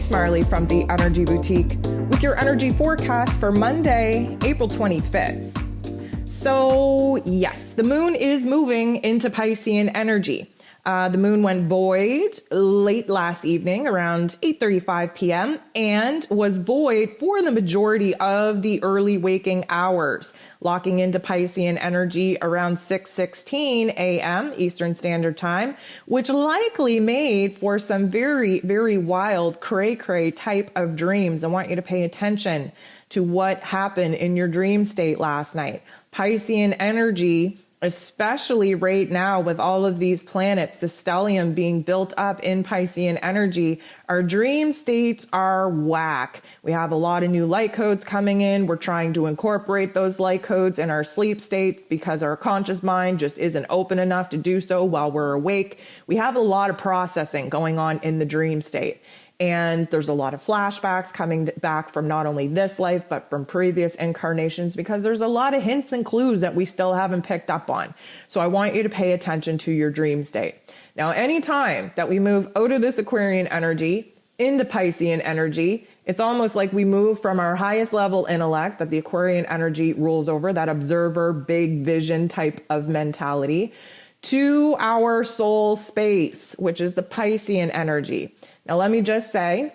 It's Marley from the Energy Boutique with your energy forecast for Monday, April 25th. So yes, the moon is moving into Piscean energy. The moon went void late last evening around 8:35 p.m. and was void for the majority of the early waking hours, locking into Piscean energy around 6:16 a.m. Eastern Standard Time, which likely made for some very, very wild cray-cray type of dreams. I want you to pay attention to what happened in your dream state last night. Piscean energy, especially right now with all of these planets, the stellium being built up in Piscean energy, our dream states are whack. We have a lot of new light codes coming in. We're trying to incorporate those light codes in our sleep states because our conscious mind just isn't open enough to do so while we're awake. We have a lot of processing going on in the dream state. And there's a lot of flashbacks coming back from not only this life, but from previous incarnations, because there's a lot of hints and clues that we still haven't picked up on. So I want you to pay attention to your dream state. Now, anytime that we move out of this Aquarian energy into Piscean energy, it's almost like we move from our highest level intellect that the Aquarian energy rules over, that observer, big vision type of mentality, to our soul space, which is the Piscean energy. Now, let me just say,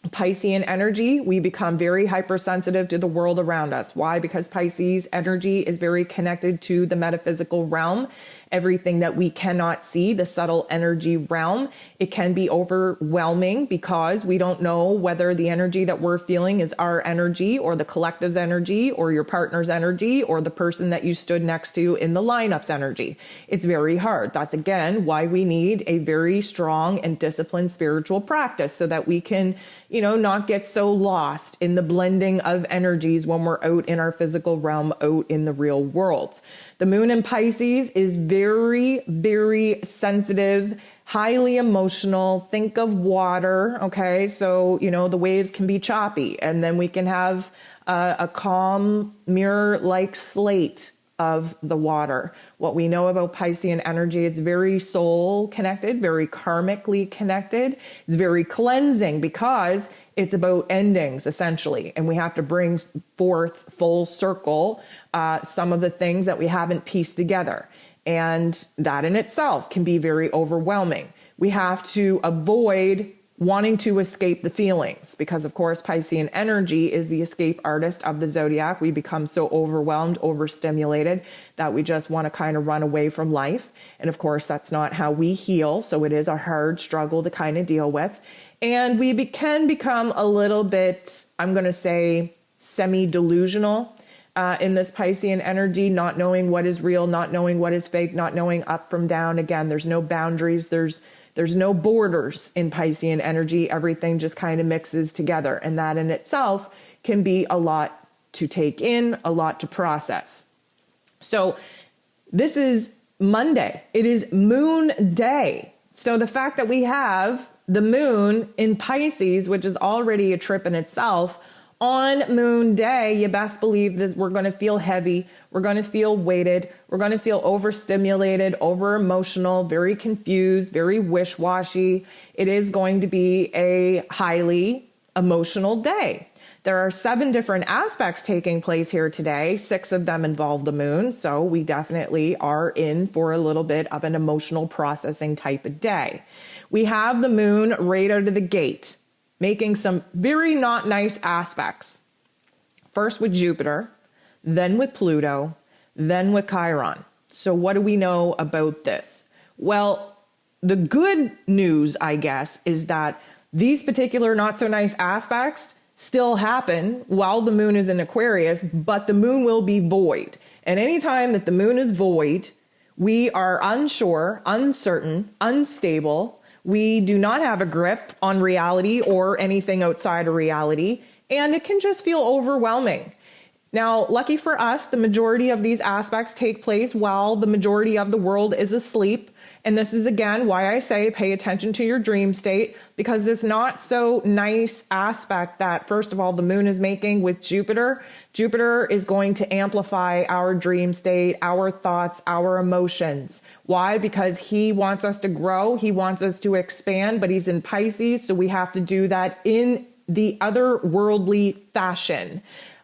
Piscean energy, we become very hypersensitive to the world around us. Why? Because Pisces energy is very connected to the metaphysical realm. Everything that we cannot see, the subtle energy realm, it can be overwhelming because we don't know whether the energy that we're feeling is our energy or the collective's energy or your partner's energy or the person that you stood next to in the lineup's energy. It's very hard. That's again why we need a very strong and disciplined spiritual practice so that we can, not get so lost in the blending of energies when we're out in our physical realm, out in the real world. The moon in Pisces is very, very sensitive, highly emotional. Think of water, okay? So, the waves can be choppy, and then we can have a calm mirror-like slate of the water. What we know about Piscean energy, it's very soul connected, very karmically connected. It's very cleansing because it's about endings essentially. And we have to bring forth full circle some of the things that we haven't pieced together. And that in itself can be very overwhelming. We have to avoid wanting to escape the feelings because, of course, Piscean energy is the escape artist of the zodiac. We become so overwhelmed, overstimulated that we just want to kind of run away from life. And of course, that's not how we heal. So it is a hard struggle to kind of deal with. And we can become a little bit, I'm going to say, semi-delusional in this Piscean energy, not knowing what is real, not knowing what is fake, not knowing up from down. Again, there's no boundaries. There's no borders in Piscean energy. Everything just kind of mixes together. And that in itself can be a lot to take in, a lot to process. So this is Monday. It is Moon Day. So the fact that we have the moon in Pisces, which is already a trip in itself, on Moon Day, you best believe that we're going to feel heavy. We're going to feel weighted. We're going to feel overstimulated, over emotional, very confused, very wish-washy. It is going to be a highly emotional day. There are 7 different aspects taking place here today. 6 of them involve the moon. So we definitely are in for a little bit of an emotional processing type of day. We have the moon right out of the gate, making some very not nice aspects. First with Jupiter, then with Pluto, then with Chiron. So what do we know about this? Well, the good news, I guess, is that these particular not so nice aspects still happen while the moon is in Aquarius, but the moon will be void. And anytime that the moon is void, we are unsure, uncertain, unstable. We do not have a grip on reality or anything outside of reality, and it can just feel overwhelming. Now, lucky for us, the majority of these aspects take place while the majority of the world is asleep. And this is again why I say pay attention to your dream state, because this not so nice aspect that, first of all, the moon is making with Jupiter is going to amplify our dream state, our thoughts, our emotions. Why? Because he wants us to grow. He wants us to expand, but he's in Pisces. So we have to do that in the otherworldly fashion.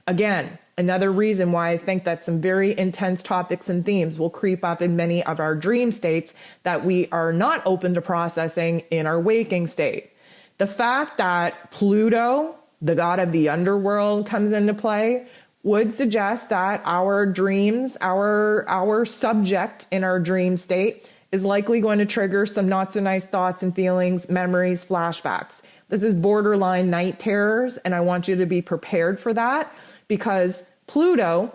Again, another reason why I think that some very intense topics and themes will creep up in many of our dream states that we are not open to processing in our waking state. The fact that Pluto, the god of the underworld, comes into play would suggest that our dreams, our subject in our dream state is likely going to trigger some not so nice thoughts and feelings, memories, flashbacks. This is borderline night terrors, and I want you to be prepared for that, because Pluto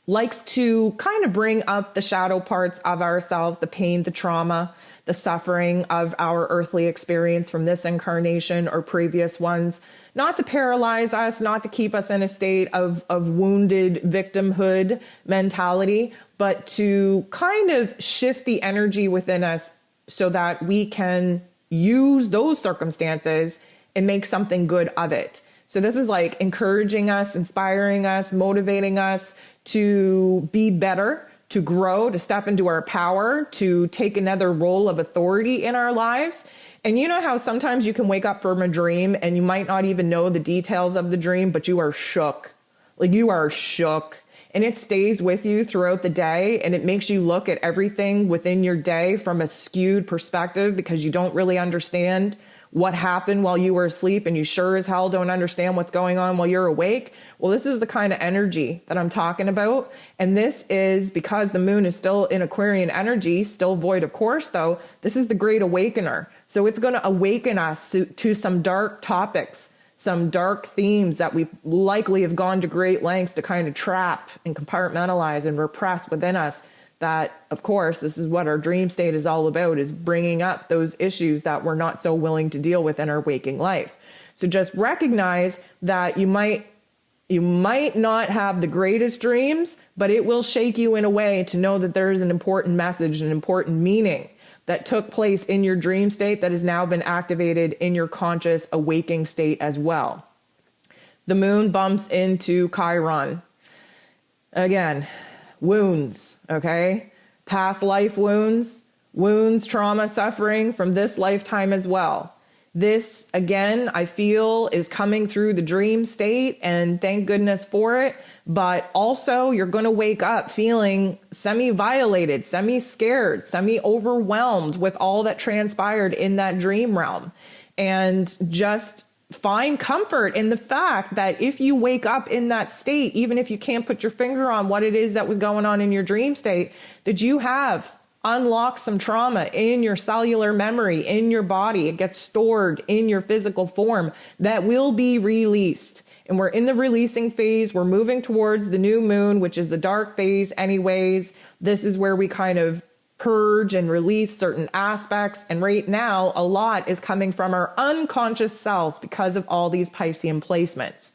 likes to kind of bring up the shadow parts of ourselves, the pain, the trauma, the suffering of our earthly experience from this incarnation or previous ones, not to paralyze us, not to keep us in a state of wounded victimhood mentality, but to kind of shift the energy within us so that we can use those circumstances and make something good of it. So this is like encouraging us, inspiring us, motivating us to be better, to grow, to step into our power, to take another role of authority in our lives. And you know how sometimes you can wake up from a dream and you might not even know the details of the dream, but you are shook. Like you are shook. And it stays with you throughout the day, and it makes you look at everything within your day from a skewed perspective because you don't really understand what happened while you were asleep, and you sure as hell don't understand what's going on while you're awake. Well, this is the kind of energy that I'm talking about. And this is because the moon is still in Aquarian energy, still void of course, though. This is the great awakener. So it's going to awaken us to some dark topics, some dark themes that we likely have gone to great lengths to kind of trap and compartmentalize and repress within us. That, of course, this is what our dream state is all about, is bringing up those issues that we're not so willing to deal with in our waking life. So just recognize that you might not have the greatest dreams, but it will shake you in a way to know that there is an important message, an important meaning that took place in your dream state that has now been activated in your conscious awaking state as well. The moon bumps into Chiron. Again, wounds, okay? Past life wounds, trauma, suffering from this lifetime as well. This, again, I feel is coming through the dream state, and thank goodness for it. But also you're going to wake up feeling semi-violated, semi-scared, semi-overwhelmed with all that transpired in that dream realm. And just find comfort in the fact that if you wake up in that state, even if you can't put your finger on what it is that was going on in your dream state, that you have unlocked some trauma in your cellular memory, in your body. It gets stored in your physical form that will be released. And we're in the releasing phase. We're moving towards the new moon, which is the dark phase anyways. This is where we kind of purge and release certain aspects. And right now, a lot is coming from our unconscious selves because of all these Piscean placements.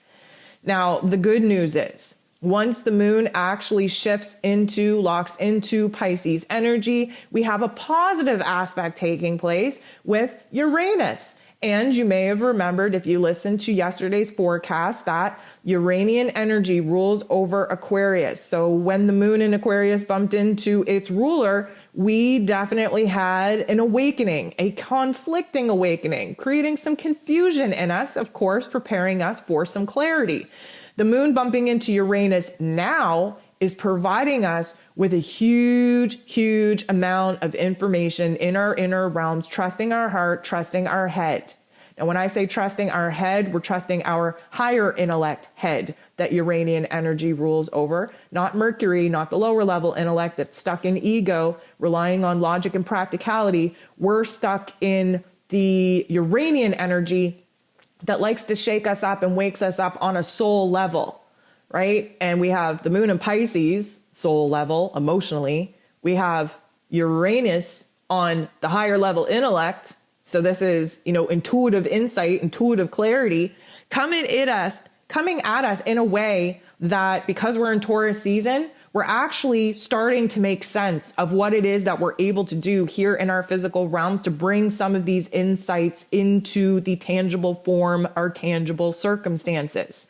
Now, the good news is, once the moon actually locks into Pisces energy, we have a positive aspect taking place with Uranus. And you may have remembered, if you listened to yesterday's forecast, that Uranian energy rules over Aquarius. So when the moon in Aquarius bumped into its ruler, we definitely had an awakening, a conflicting awakening, creating some confusion in us, of course, preparing us for some clarity. The moon bumping into Uranus now is providing us with a huge, huge amount of information in our inner realms, trusting our heart, trusting our head. And when I say trusting our head, we're trusting our higher intellect head that Uranian energy rules over, not Mercury, not the lower level intellect that's stuck in ego, relying on logic and practicality. We're stuck in the Uranian energy that likes to shake us up and wakes us up on a soul level, right? And we have the moon in Pisces, soul level, emotionally. We have Uranus on the higher level intellect. So this is, intuitive insight, intuitive clarity coming at us in a way that because we're in Taurus season, we're actually starting to make sense of what it is that we're able to do here in our physical realms to bring some of these insights into the tangible form, our tangible circumstances.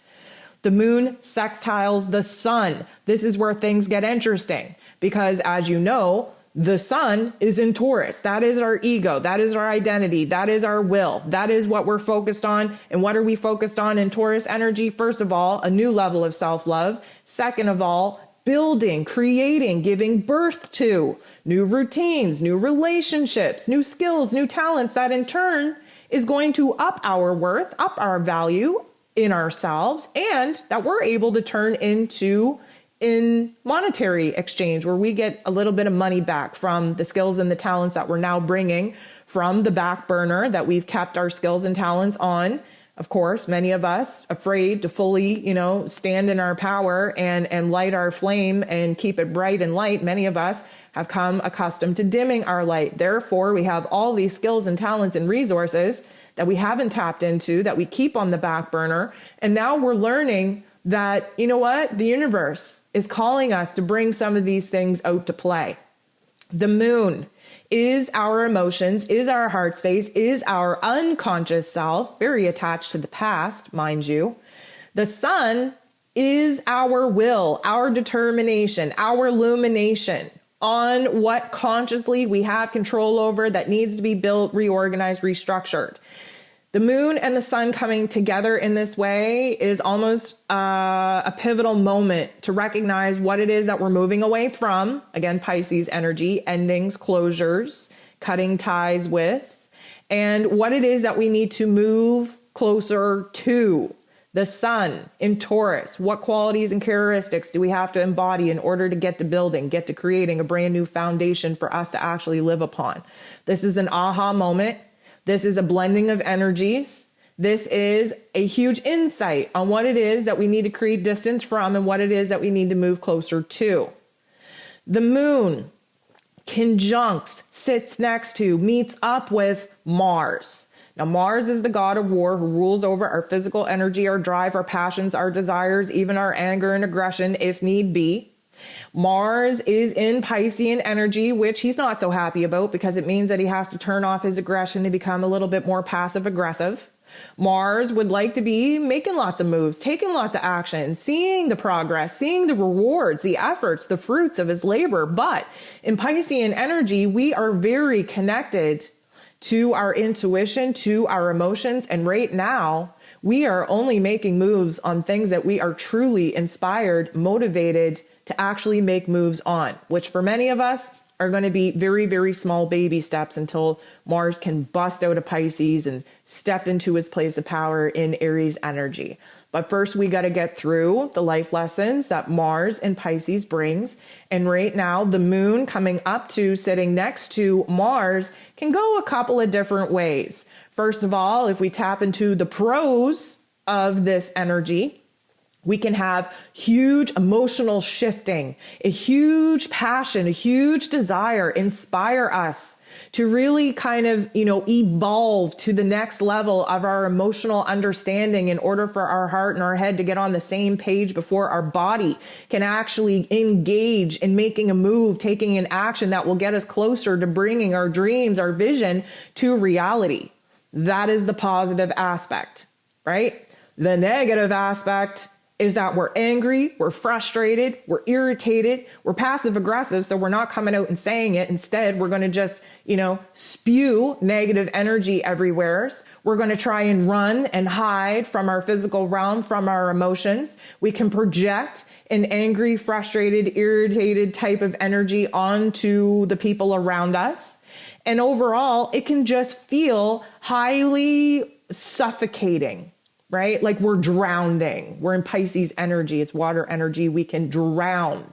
The moon sextiles the sun. This is where things get interesting because, as you know, the sun is in Taurus. That is our ego. That is our identity. That is our will. That is what we're focused on. And what are we focused on in Taurus energy? First of all, a new level of self-love. Second of all, building, creating, giving birth to new routines, new relationships, new skills, new talents that in turn is going to up our worth, up our value in ourselves, and that we're able to turn into in monetary exchange where we get a little bit of money back from the skills and the talents that we're now bringing from the back burner that we've kept our skills and talents on. Of course, many of us afraid to fully, stand in our power and light our flame and keep it bright and light. Many of us have come accustomed to dimming our light. Therefore, we have all these skills and talents and resources that we haven't tapped into, that we keep on the back burner. And now we're learning that, the universe is calling us to bring some of these things out to play. The moon is our emotions, is our heart space, is our unconscious self, very attached to the past, mind you. The sun is our will, our determination, our illumination on what consciously we have control over that needs to be built, reorganized, restructured. The moon and the sun coming together in this way is almost a pivotal moment to recognize what it is that we're moving away from. Again, Pisces energy, endings, closures, cutting ties with, and what it is that we need to move closer to. The sun in Taurus, what qualities and characteristics do we have to embody in order to get to building, get to creating a brand new foundation for us to actually live upon? This is an aha moment. This is a blending of energies. This is a huge insight on what it is that we need to create distance from and what it is that we need to move closer to. The moon conjuncts, sits next to, meets up with Mars. Now, Mars is the god of war who rules over our physical energy, our drive, our passions, our desires, even our anger and aggression if need be. Mars is in Piscean energy, which he's not so happy about because it means that he has to turn off his aggression to become a little bit more passive aggressive. Mars would like to be making lots of moves, taking lots of action, seeing the progress, seeing the rewards, the efforts, the fruits of his labor. But in Piscean energy, we are very connected to our intuition, to our emotions. And right now, we are only making moves on things that we are truly inspired, motivated to actually make moves on, which for many of us are going to be very, very small baby steps until Mars can bust out of Pisces and step into his place of power in Aries energy. But first, we got to get through the life lessons that Mars and Pisces brings. And right now, the moon coming up to sitting next to Mars can go a couple of different ways. First of all, if we tap into the pros of this energy, we can have huge emotional shifting, a huge passion, a huge desire, inspire us to really kind of, evolve to the next level of our emotional understanding in order for our heart and our head to get on the same page before our body can actually engage in making a move, taking an action that will get us closer to bringing our dreams, our vision to reality. That is the positive aspect, right? The negative aspect is that we're angry, we're frustrated, we're irritated, we're passive aggressive, so we're not coming out and saying it. Instead, we're going to just, spew negative energy everywhere. We're going to try and run and hide from our physical realm, from our emotions. We can project an angry, frustrated, irritated type of energy onto the people around us. And overall, it can just feel highly suffocating. Right? Like we're drowning. We're in Pisces energy. It's water energy. We can drown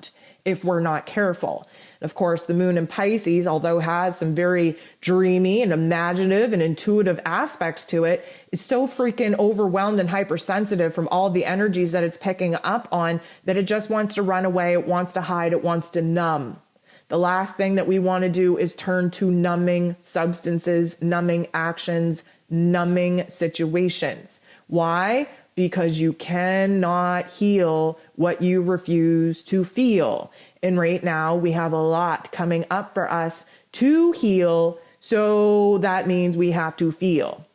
if we're not careful. And of course, the moon in Pisces, although has some very dreamy and imaginative and intuitive aspects to it, is so freaking overwhelmed and hypersensitive from all the energies that it's picking up on that it just wants to run away. It wants to hide. It wants to numb. The last thing that we want to do is turn to numbing substances, numbing actions, numbing situations. Why? because you cannot heal what you refuse to feel. And right now we have a lot coming up for us to heal. So that means we have to feel.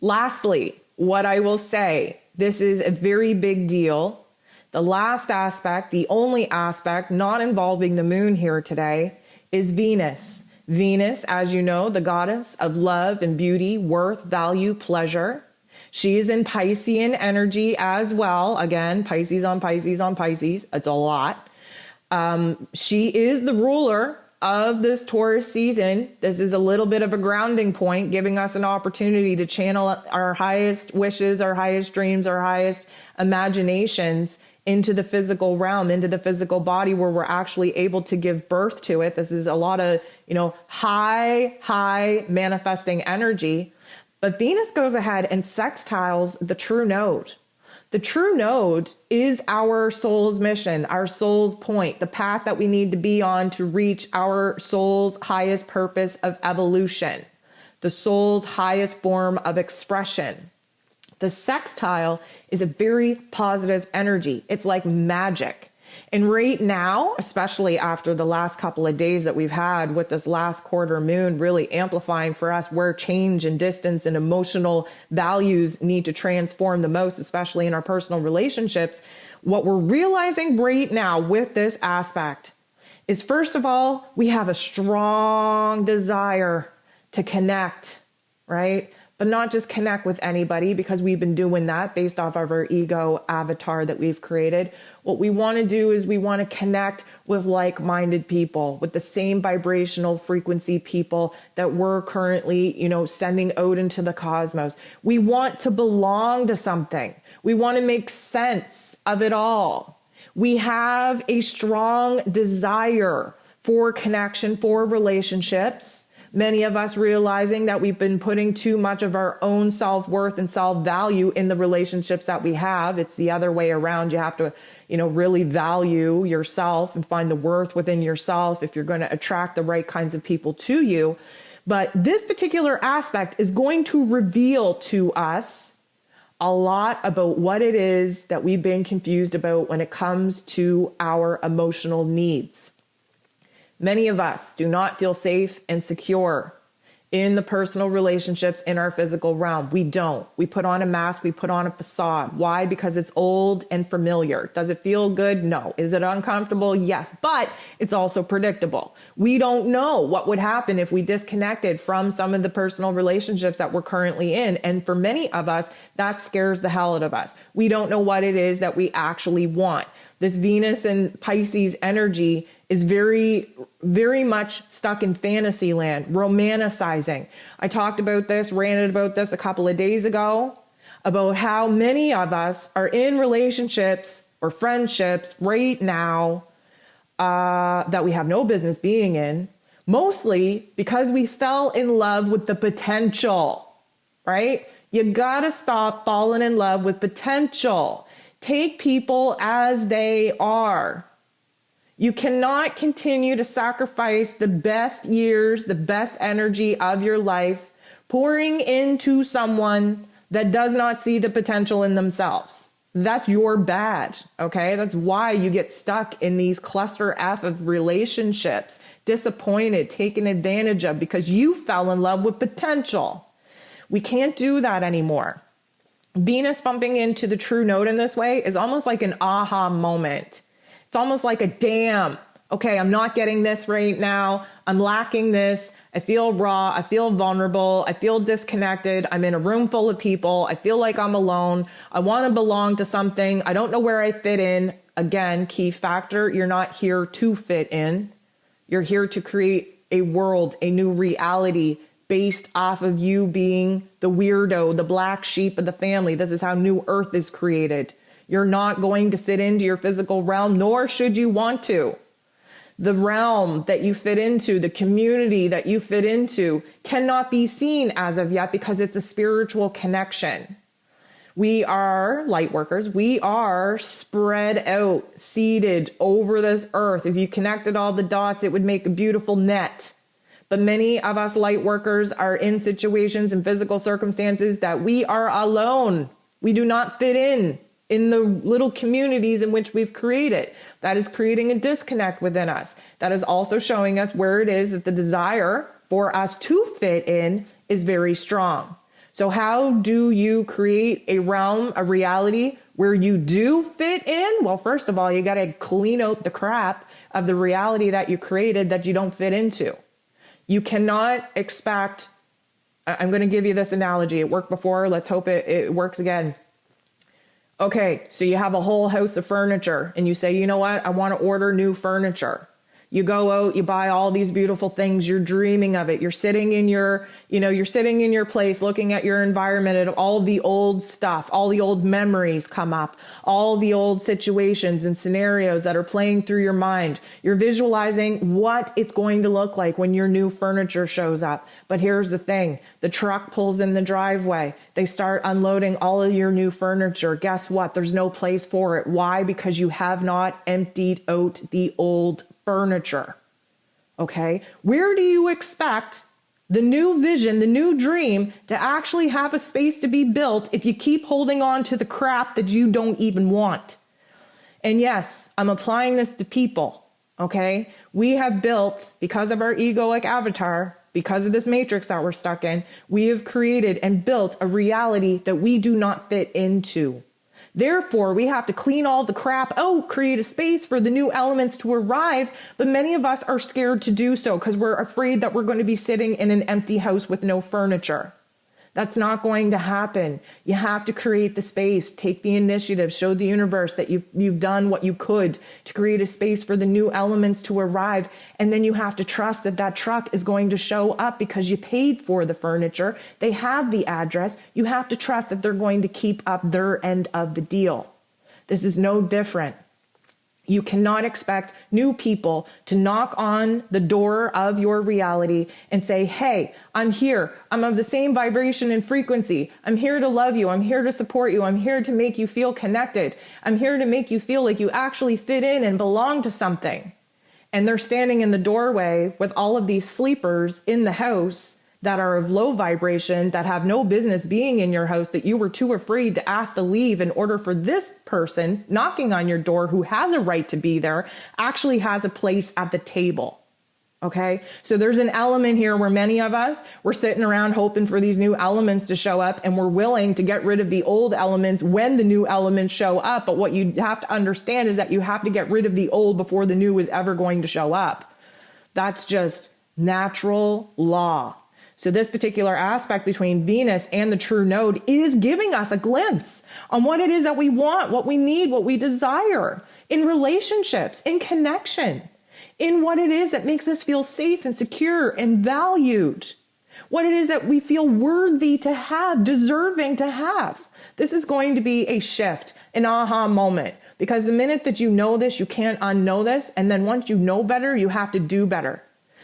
Lastly, what I will say, this is a very big deal. The last aspect, the only aspect not involving the moon here today, is Venus. Venus, as you know, the goddess of love and beauty, worth, value, pleasure. She is in Piscean energy as well. Again, Pisces on Pisces on Pisces. It's a lot. She is the ruler of this Taurus season. This is a little bit of a grounding point, giving us an opportunity to channel our highest wishes, our highest dreams, our highest imaginations into the physical realm, into the physical body, where we're actually able to give birth to it. This is a lot of, high manifesting energy. But Venus goes ahead and sextiles the true node. The true node is our soul's mission, our soul's point, the path that we need to be on to reach our soul's highest purpose of evolution, the soul's highest form of expression. The sextile is a very positive energy. It's like magic. And right now, especially after the last couple of days that we've had with this last quarter moon really amplifying for us where change and distance and emotional values need to transform the most, especially in our personal relationships, what we're realizing right now with this aspect is, first of all, we have a strong desire to connect, right? But not just connect with anybody, because we've been doing that based off of our ego avatar that we've created. What we want to do is we want to connect with like-minded people, with the same vibrational frequency people that we're currently, sending out into the cosmos. We want to belong to something. We want to make sense of it all. We have a strong desire for connection, for relationships. Many of us realizing that we've been putting too much of our own self-worth and self-value in the relationships that we have. It's the other way around. You have to, really value yourself and find the worth within yourself if you're going to attract the right kinds of people to you. But this particular aspect is going to reveal to us a lot about what it is that we've been confused about when it comes to our emotional needs. Many of us do not feel safe and secure in the personal relationships in our physical realm. We don't. We put on a mask. We put on a facade. Why? Because it's old and familiar. Does it feel good? No. Is it uncomfortable? Yes. But it's also predictable. We don't know what would happen if we disconnected from some of the personal relationships that we're currently in. And for many of us, that scares the hell out of us. We don't know what it is that we actually want. This Venus and Pisces energy is very, very much stuck in fantasy land, romanticizing. I talked about this, ranted about this a couple of days ago, about how many of us are in relationships or friendships right now that we have no business being in, mostly because we fell in love with the potential, right? You gotta stop falling in love with potential. Take people as they are. You cannot continue to sacrifice the best years, the best energy of your life, pouring into someone that does not see the potential in themselves. That's your bad, okay? That's why you get stuck in these cluster F of relationships, disappointed, taken advantage of, because you fell in love with potential. We can't do that anymore. Venus bumping into the true node in this way is almost like an aha moment. It's almost like a damn, okay, I'm not getting this right now. I'm lacking this. I feel raw. I feel vulnerable. I feel disconnected. I'm in a room full of people. I feel like I'm alone. I want to belong to something. I don't know where I fit in. Again, key factor, you're not here to fit in. You're here to create a world, a new reality based off of you being the weirdo, the black sheep of the family. This is how New Earth is created. You're not going to fit into your physical realm, nor should you want to. The realm that you fit into, the community that you fit into, cannot be seen as of yet because it's a spiritual connection. We are light workers. We are spread out, seeded over this earth. If you connected all the dots, it would make a beautiful net. But many of us light workers are in situations and physical circumstances that we are alone. We do not fit in the little communities in which we've created. That is creating a disconnect within us. That is also showing us where it is that the desire for us to fit in is very strong. So how do you create a realm, a reality where you do fit in? Well, first of all, you got to clean out the crap of the reality that you created that you don't fit into. You cannot expect, I'm going to give you this analogy. It worked before. Let's hope it works again. Okay, so you have a whole house of furniture and you say, you know what? I want to order new furniture. You go out, you buy all these beautiful things, you're dreaming of it. You're sitting in your, you're sitting in your place looking at your environment and all the old stuff, all the old memories come up, all the old situations and scenarios that are playing through your mind. You're visualizing what it's going to look like when your new furniture shows up. But here's the thing, the truck pulls in the driveway. They start unloading all of your new furniture. Guess what? There's no place for it. Why? Because you have not emptied out the old furniture. Okay. Where do you expect the new vision, the new dream to actually have a space to be built if you keep holding on to the crap that you don't even want? And yes, I'm applying this to people. Okay. We have built, because of our egoic avatar, because of this matrix that we're stuck in, we have created and built a reality that we do not fit into. Therefore, we have to clean all the crap out, create a space for the new elements to arrive. But many of us are scared to do so because we're afraid that we're going to be sitting in an empty house with no furniture. That's not going to happen. You have to create the space, take the initiative, show the universe that you've done what you could to create a space for the new elements to arrive. And then you have to trust that that truck is going to show up because you paid for the furniture. They have the address. You have to trust that they're going to keep up their end of the deal. This is no different. You cannot expect new people to knock on the door of your reality and say, hey, I'm here. I'm of the same vibration and frequency. I'm here to love you. I'm here to support you. I'm here to make you feel connected. I'm here to make you feel like you actually fit in and belong to something. And they're standing in the doorway with all of these sleepers in the house that are of low vibration, that have no business being in your house, that you were too afraid to ask to leave in order for this person knocking on your door, who has a right to be there, actually has a place at the table. Okay. So there's an element here where many of us, we're sitting around hoping for these new elements to show up, and we're willing to get rid of the old elements when the new elements show up. But what you have to understand is that you have to get rid of the old before the new is ever going to show up. That's just natural law. So this particular aspect between Venus and the true node is giving us a glimpse on what it is that we want, what we need, what we desire in relationships, in connection, in what it is that makes us feel safe and secure and valued, what it is that we feel worthy to have, deserving to have. This is going to be a shift, an aha moment, because the minute that you know this, you can't unknow this. And then once you know better, you have to do better.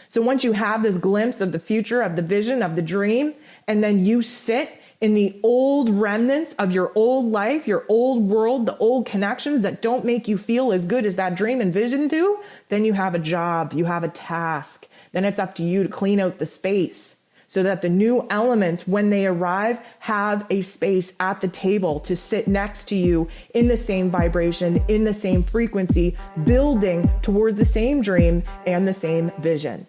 So once you have this glimpse of the future, of the vision, of the dream, and then you sit in the old remnants of your old life, your old world, the old connections that don't make you feel as good as that dream and vision do, then you have a job, you have a task. Then it's up to you to clean out the space so that the new elements, when they arrive, have a space at the table to sit next to you in the same vibration, in the same frequency, building towards the same dream and the same vision.